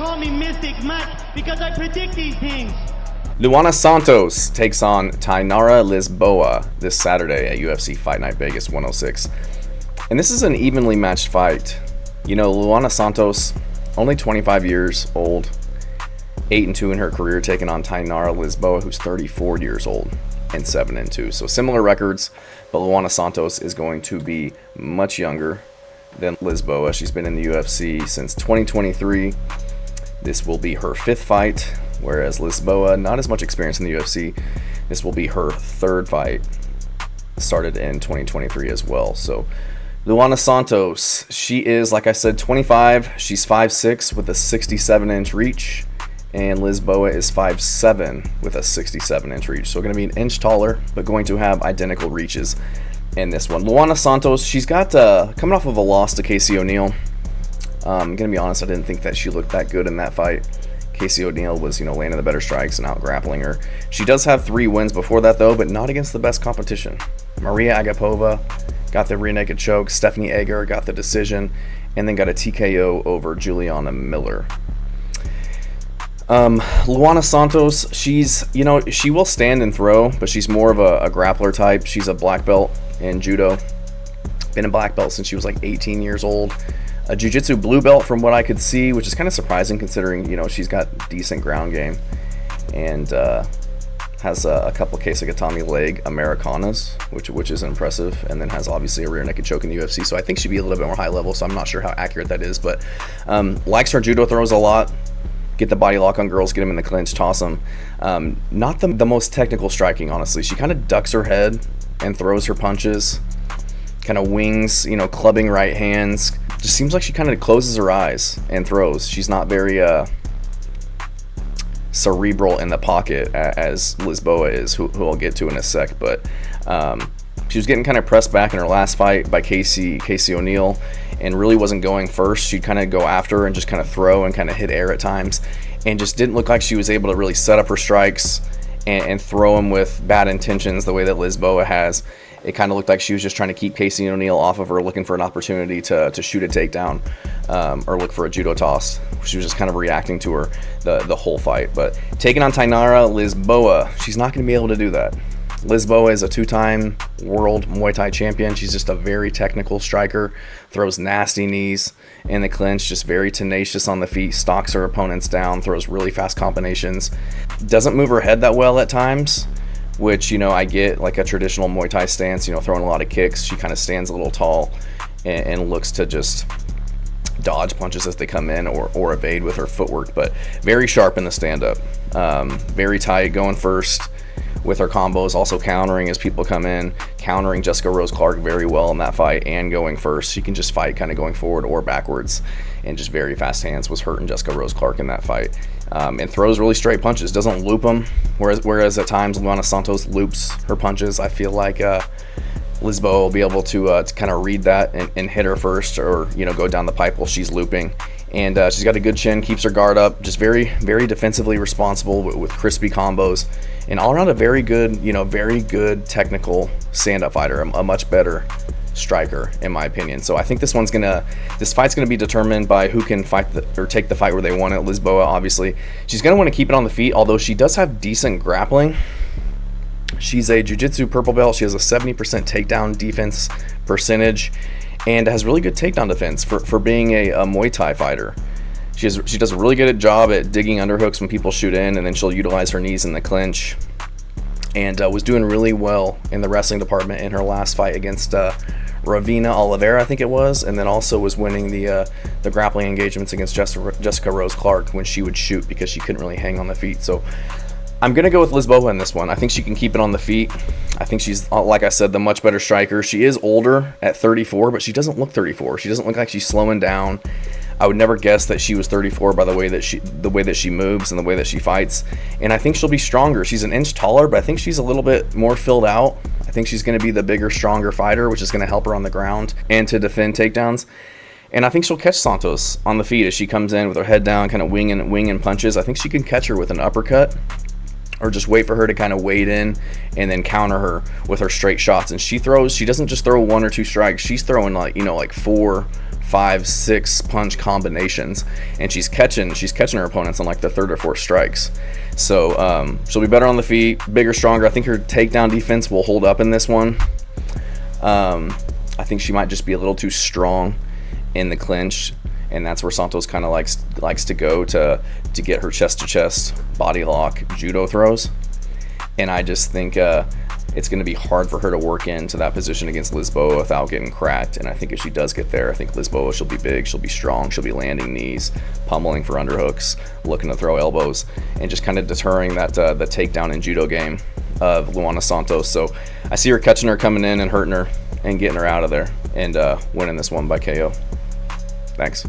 call me Mystic Mike because I predict these things. Luana Santos takes on Tainara Lisboa this Saturday at UFC Fight Night Vegas 106. And this is an evenly matched fight. You know, Luana Santos, only 25 years old, 8-2 in her career, taking on Tainara Lisboa, who's 34 years old and 7-2. So similar records, but Luana Santos is going to be much younger than Lisboa. She's been in the UFC since 2023. This will be her 5th fight, whereas Lisboa, not as much experience in the UFC. This will be her 3rd fight, started in 2023 as well. So Luana Santos, she is, like I said, 25. She's 5'6" with a 67-inch reach, and Lisboa is 5'7" with a 67-inch reach. So going to be an inch taller, but going to have identical reaches in this one. Luana Santos, she's got coming off of a loss to Casey O'Neill. I'm going to be honest, I didn't think that she looked that good in that fight. Casey O'Neill was, landing the better strikes and out grappling her. She does have 3 wins before that, though, but not against the best competition. Maria Agapova got the rear naked choke. Stephanie Egger got the decision, and then got a TKO over Juliana Miller. Luana Santos, she's, she will stand and throw, but she's more of a grappler type. She's a black belt in judo. Been a black belt since she was like 18 years old. A jiu-jitsu blue belt from what I could see, which is kind of surprising considering, she's got decent ground game. And has a couple Keisugatami leg Americanas, which is impressive, and then has obviously a rear naked choke in the UFC. So I think she'd be a little bit more high level, so I'm not sure how accurate that is, but likes her judo throws a lot. Get the body lock on girls, get them in the clinch, toss them. Not the most technical striking, honestly. She kind of ducks her head and throws her punches, kind of wings, clubbing right hands. Just seems like she kind of closes her eyes and throws. She's not very cerebral in the pocket as Lisboa is, who I'll get to in a sec. But she was getting kind of pressed back in her last fight by Casey O'Neill, and really wasn't going first. She'd kind of go after her and just kind of throw and kind of hit air at times, and just didn't look like she was able to really set up her strikes and throw them with bad intentions the way that Lisboa has. It kind of looked like she was just trying to keep Casey O'Neill off of her, looking for an opportunity to shoot a takedown or look for a judo toss. She was just kind of reacting to her the whole fight. But taking on Tainara Lisboa, she's not going to be able to do that. Lisboa is a 2-time world Muay Thai champion. She's just a very technical striker, throws nasty knees in the clinch, just very tenacious on the feet, stalks her opponents down, throws really fast combinations. Doesn't move her head that well at times, which, I get like a traditional Muay Thai stance, throwing a lot of kicks. She kind of stands a little tall and looks to just dodge punches as they come in or evade with her footwork, but very sharp in the stand-up. Very tight, going first with her combos, also countering as people come in, countering Jessica Rose Clark very well in that fight and going first. She can just fight kind of going forward or backwards, and just very fast hands was hurting Jessica Rose Clark in that fight. And throws really straight punches, doesn't loop them, whereas at times Luana Santos loops her punches. I feel like Lisboa will be able to kind of read that and hit her first, or go down the pipe while she's looping. And she's got a good chin, keeps her guard up, just very, very defensively responsible with crispy combos, and all around a very good, very good technical stand-up fighter, a much better striker in my opinion. So I think this fight's gonna be determined by who can fight or take the fight where they want it. Lisboa, obviously, she's gonna want to keep it on the feet, although she does have decent grappling. She's a jiu-jitsu purple belt. She has a 70% takedown defense percentage, and has really good takedown defense for being a Muay Thai fighter. She does a really good job at digging underhooks when people shoot in, and then she'll utilize her knees in the clinch. And was doing really well in the wrestling department in her last fight against Ravina Oliveira, I think it was, and then also was winning the grappling engagements against Jessica Rose Clark when she would shoot, because she couldn't really hang on the feet. So I'm going to go with Lisboa in this one. I think she can keep it on the feet. I think she's, like I said, the much better striker. She is older at 34, but she doesn't look 34. She doesn't look like she's slowing down. I would never guess that she was 34 by the way that she moves and the way that she fights. And I think she'll be stronger. She's an inch taller, but I think she's a little bit more filled out. I think she's going to be the bigger, stronger fighter, which is going to help her on the ground and to defend takedowns. And I think she'll catch Santos on the feet as she comes in with her head down, kind of winging punches. I think she can catch her with an uppercut, or just wait for her to kind of wade in and then counter her with her straight shots. And she doesn't just throw one or two strikes. She's throwing like 4, 5-6 punch combinations, and she's catching her opponents on like the 3rd or 4th strikes. So she'll be better on the feet, bigger, stronger. I think her takedown defense will hold up in this one. I think she might just be a little too strong in the clinch, and that's where Santos kind of likes to go to get her chest-to-chest body lock judo throws. And I just think it's going to be hard for her to work into that position against Lisboa without getting cracked. And I think if she does get there, I think Lisboa, she'll be big, she'll be strong, she'll be landing knees, pummeling for underhooks, looking to throw elbows, and just kind of deterring that the takedown and judo game of Luana Santos. So I see her catching her, coming in and hurting her and getting her out of there, and winning this one by KO. Thanks.